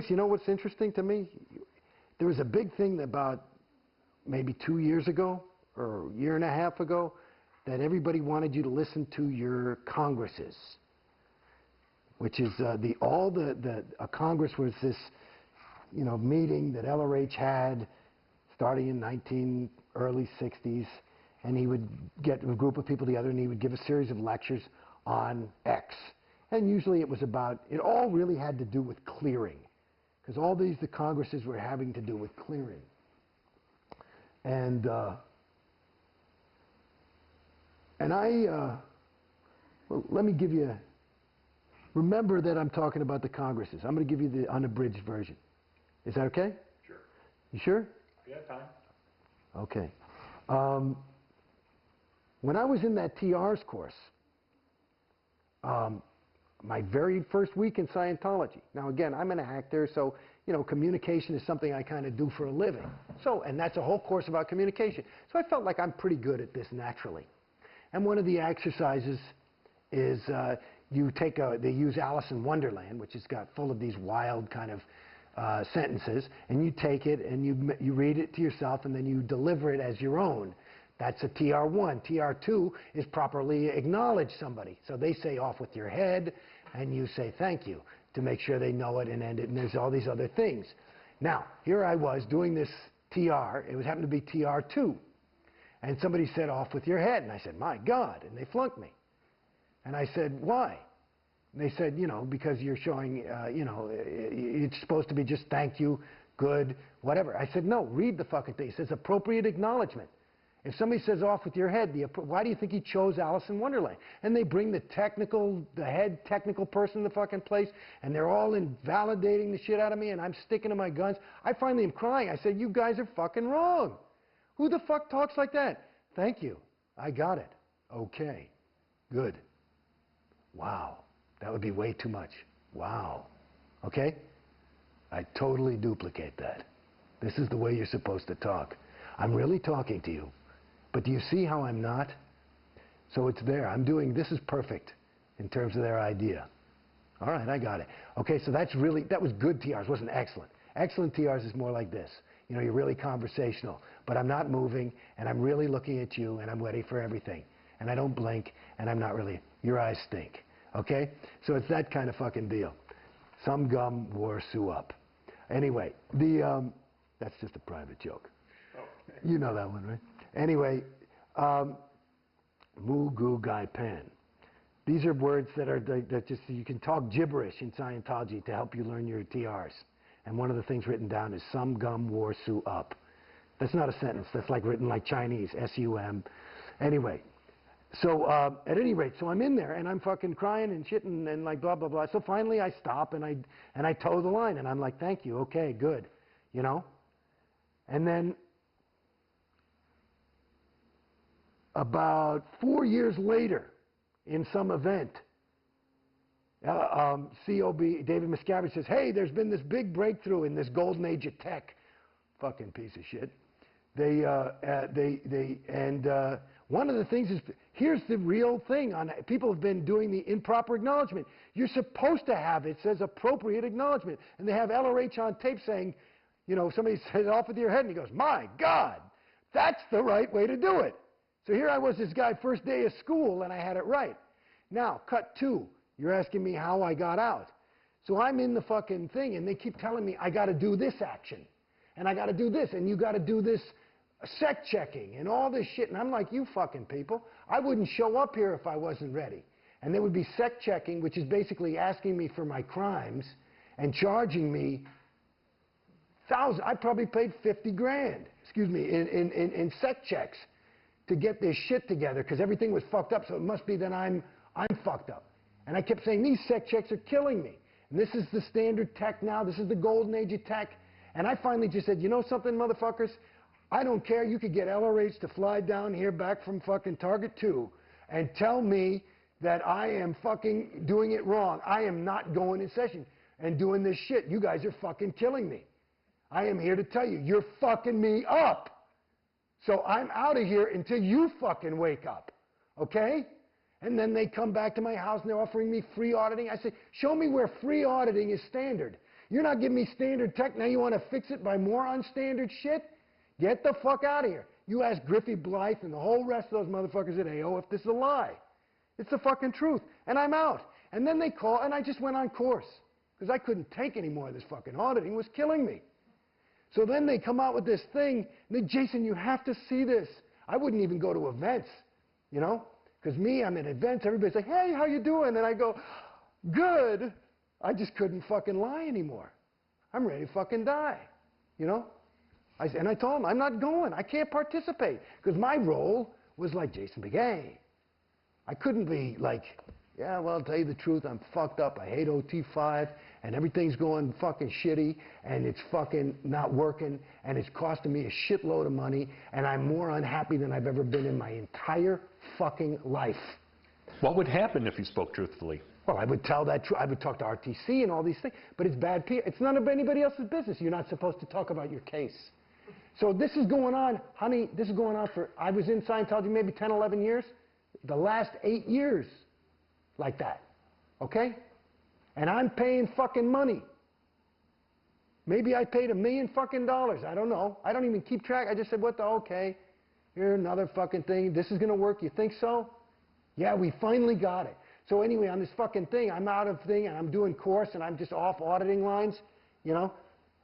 You know what's interesting to me? There was a big thing about maybe 2 years ago or a year and a half ago that everybody wanted you to listen to your congresses, which is a congress was this, meeting that LRH had starting in early 60s, and he would get a group of people together and he would give a series of lectures on X. And usually it all really had to do with clearing, because all the congresses were having to do with clearing. And well, let me give you, remember that I'm talking about the congresses. I'm going to give you the unabridged version. Is that okay? Sure. You sure? Yeah, time. Okay. When I was in that TR's course, my very first week in Scientology. Now again, I'm an actor, so communication is something I kind of do for a living. And that's a whole course about communication. So I felt like I'm pretty good at this naturally. And one of the exercises is they use Alice in Wonderland, which has got full of these wild kind of sentences, and you take it and you read it to yourself and then you deliver it as your own. That's a TR1. TR2 is properly acknowledge somebody. So they say off with your head, and you say thank you to make sure they know it and end it, and there's all these other things. Now, here I was doing this TR. It happened to be TR2. And somebody said off with your head, and I said, my God, and they flunked me. And I said, why? And they said, because you're showing, it's supposed to be just thank you, good, whatever. I said, no, read the fucking thing. It says appropriate acknowledgement. If somebody says off with your head, why do you think he chose Alice in Wonderland? And they bring the head technical person in the fucking place, and they're all invalidating the shit out of me, and I'm sticking to my guns. I finally am crying. I said, you guys are fucking wrong. Who the fuck talks like that? Thank you. I got it. Okay. Good. Wow. That would be way too much. Wow. Okay? I totally duplicate that. This is the way you're supposed to talk. I'm really talking to you. But do you see how I'm not? So it's there. this is perfect in terms of their idea. All right, I got it. Okay, so that was good TRs, wasn't excellent. Excellent TRs is more like this. You're really conversational, but I'm not moving, and I'm really looking at you, and I'm ready for everything. And I don't blink, and I'm not really, your eyes stink. Okay? So it's that kind of fucking deal. Some gum wore Sue up. Anyway, that's just a private joke. Okay. You know that one, right? Anyway, Mu Gu Gai Pen. These are words that just you can talk gibberish in Scientology to help you learn your TRs. And one of the things written down is some gum wore Sue up. That's not a sentence. That's like written like Chinese, S-U-M. Anyway, so at any rate, so I'm in there and I'm fucking crying and shitting and like blah blah blah. So finally I stop and I toe the line and I'm like, thank you, okay, good, And then about 4 years later, in some event, COB, David Miscavige says, hey, there's been this big breakthrough in this golden age of tech. Fucking piece of shit. One of the things is, here's the real thing. People have been doing the improper acknowledgement. You're supposed to have, it says appropriate acknowledgement. And they have LRH on tape saying, somebody says off with your head, and he goes, my God, that's the right way to do it. So here I was, this guy, first day of school, and I had it right. Now, cut 2. You're asking me how I got out. So I'm in the fucking thing, and they keep telling me I got to do this action, and I got to do this, and you got to do this sec checking, and all this shit. And I'm like, you fucking people, I wouldn't show up here if I wasn't ready. And there would be sec checking, which is basically asking me for my crimes and charging me thousands. I probably paid 50 grand, in sec checks to get this shit together because everything was fucked up. So it must be that I'm fucked up. And I kept saying, these sec checks are killing me. And this is the standard tech now. This is the golden age of tech. And I finally just said, you know something, motherfuckers? I don't care. You could get LRH to fly down here back from fucking Target 2 and tell me that I am fucking doing it wrong. I am not going in session and doing this shit. You guys are fucking killing me. I am here to tell you, you're fucking me up. So I'm out of here until you fucking wake up. Okay? And then they come back to my house and they're offering me free auditing. I say, show me where free auditing is standard. You're not giving me standard tech. Now you want to fix it by more unstandard shit? Get the fuck out of here. You ask Griffey Blythe and the whole rest of those motherfuckers at AO if this is a lie. It's the fucking truth. And I'm out. And then they call, and I just went on course. Because I couldn't take any more of this fucking auditing. It was killing me. So then they come out with this thing. And then, Jason, you have to see this. I wouldn't even go to events, you know? Because me, I'm at events. Everybody's like, hey, how you doing? And I go, good. I just couldn't fucking lie anymore. I'm ready to fucking die, you know? And I told him, I'm not going. I can't participate. Because my role was like Jason Beghe. I couldn't be like, yeah, well, I'll tell you the truth, I'm fucked up. I hate OT5, and everything's going fucking shitty, and it's fucking not working, and it's costing me a shitload of money, and I'm more unhappy than I've ever been in my entire fucking life. What would happen if you spoke truthfully? Well, I would tell that truth. I would talk to RTC and all these things, but it's bad PR. It's none of anybody else's business. You're not supposed to talk about your case. So this is going on, honey, this is going on for, I was in Scientology maybe 10, 11 years. The last 8 years. Like that, okay? And I'm paying fucking money. Maybe I paid $1 million fucking dollars. I don't know. I don't even keep track. I just said, what the, okay, here's another fucking thing. This is going to work. You think so? Yeah, we finally got it. So anyway, on this fucking thing, I'm out of thing, and I'm doing course, and I'm just off auditing lines, you know?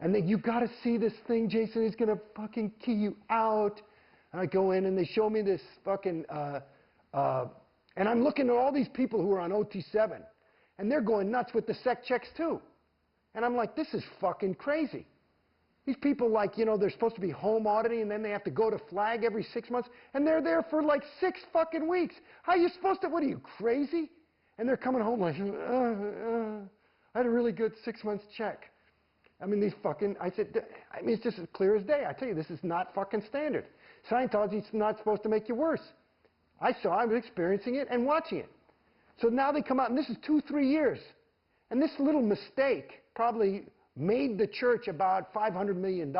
And then you got to see this thing, Jason. He's going to fucking key you out. And I go in, and they show me this fucking... and I'm looking at all these people who are on OT7, and they're going nuts with the sec checks too. And I'm like, this is fucking crazy. These people, like, you know, they're supposed to be home auditing, and then they have to go to flag every 6 months, and they're there for like 6 fucking weeks. How are you supposed to, what are you, crazy? And they're coming home like, I had a really good 6 months check. I mean, these fucking, I said, I mean, it's just as clear as day. I tell you, this is not fucking standard. Scientology's not supposed to make you worse. I was experiencing it and watching it. So now they come out, and this is 2, 3 years. And this little mistake probably made the church about $500 million.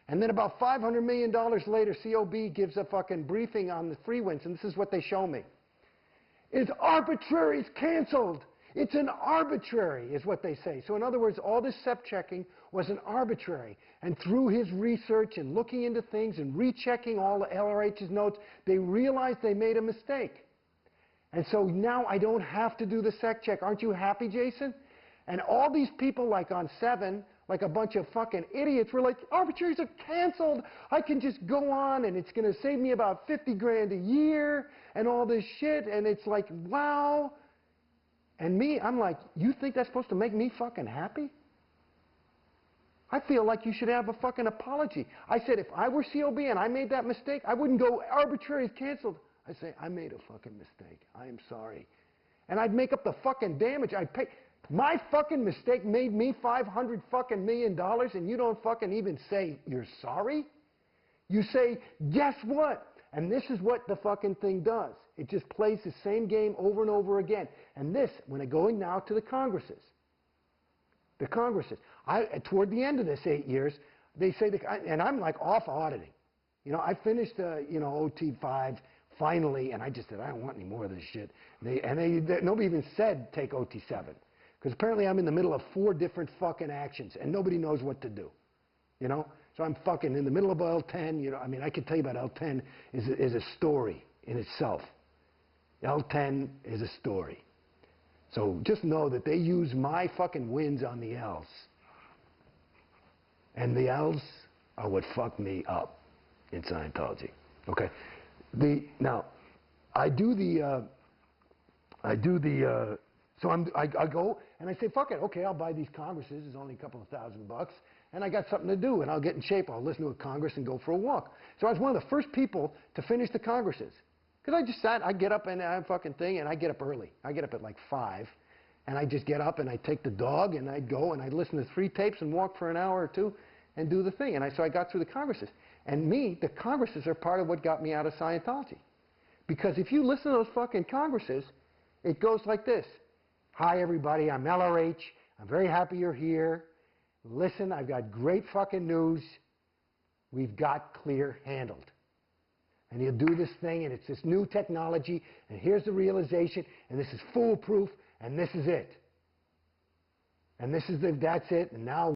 And then about $500 million later, COB gives a fucking briefing on the free winds, and this is what they show me. It's arbitrary, it's canceled. It's an arbitrary, is what they say. So in other words, all this SEP checking was an arbitrary. And through his research and looking into things and rechecking all the LRH's notes, they realized they made a mistake. And so now I don't have to do the SEC check. Aren't you happy, Jason? And all these people, like on 7, like a bunch of fucking idiots, were like, arbitraries are canceled. I can just go on, and it's going to save me about 50 grand a year and all this shit. And it's like, wow. And me, I'm like, you think that's supposed to make me fucking happy? I feel like you should have a fucking apology. I said, if I were COB and I made that mistake, I wouldn't go, arbitrary is canceled. I'd say, I made a fucking mistake. I am sorry. And I'd make up the fucking damage. I'd pay. My fucking mistake made me $500 fucking million, and you don't fucking even say you're sorry? You say, guess what? And this is what the fucking thing does. It just plays the same game over and over again. And this, when it going now to the Congresses, toward the end of this 8 years, they say, and I'm like off auditing. You know, I finished, OT5 finally, and I just said, I don't want any more of this shit. Nobody even said take OT7. Because apparently I'm in the middle of 4 different fucking actions, and nobody knows what to do. You know? So I'm fucking in the middle of L10, you know, I mean, I could tell you about L10 is a story in itself. L10 is a story. So just know that they use my fucking wins on the L's. And the L's are what fucked me up in Scientology. Okay? Now, I go and I say, fuck it, okay, I'll buy these Congresses. It's only a couple of $1,000. And I got something to do, and I'll get in shape. I'll listen to a Congress and go for a walk. So I was one of the first people to finish the Congresses. Because I just sat, I get up and I fucking thing, and I get up early. I get up at like 5, and I just get up and I take the dog, and I go and I listen to 3 tapes and walk for an hour or 2 and do the thing. And so I got through the Congresses. And the Congresses are part of what got me out of Scientology. Because if you listen to those fucking Congresses, it goes like this. Hi, everybody, I'm LRH. I'm very happy you're here. Listen, I've got great fucking news. We've got clear handled. And he'll do this thing, and it's this new technology, and here's the realization, and this is foolproof, and this is it. And that's it, and now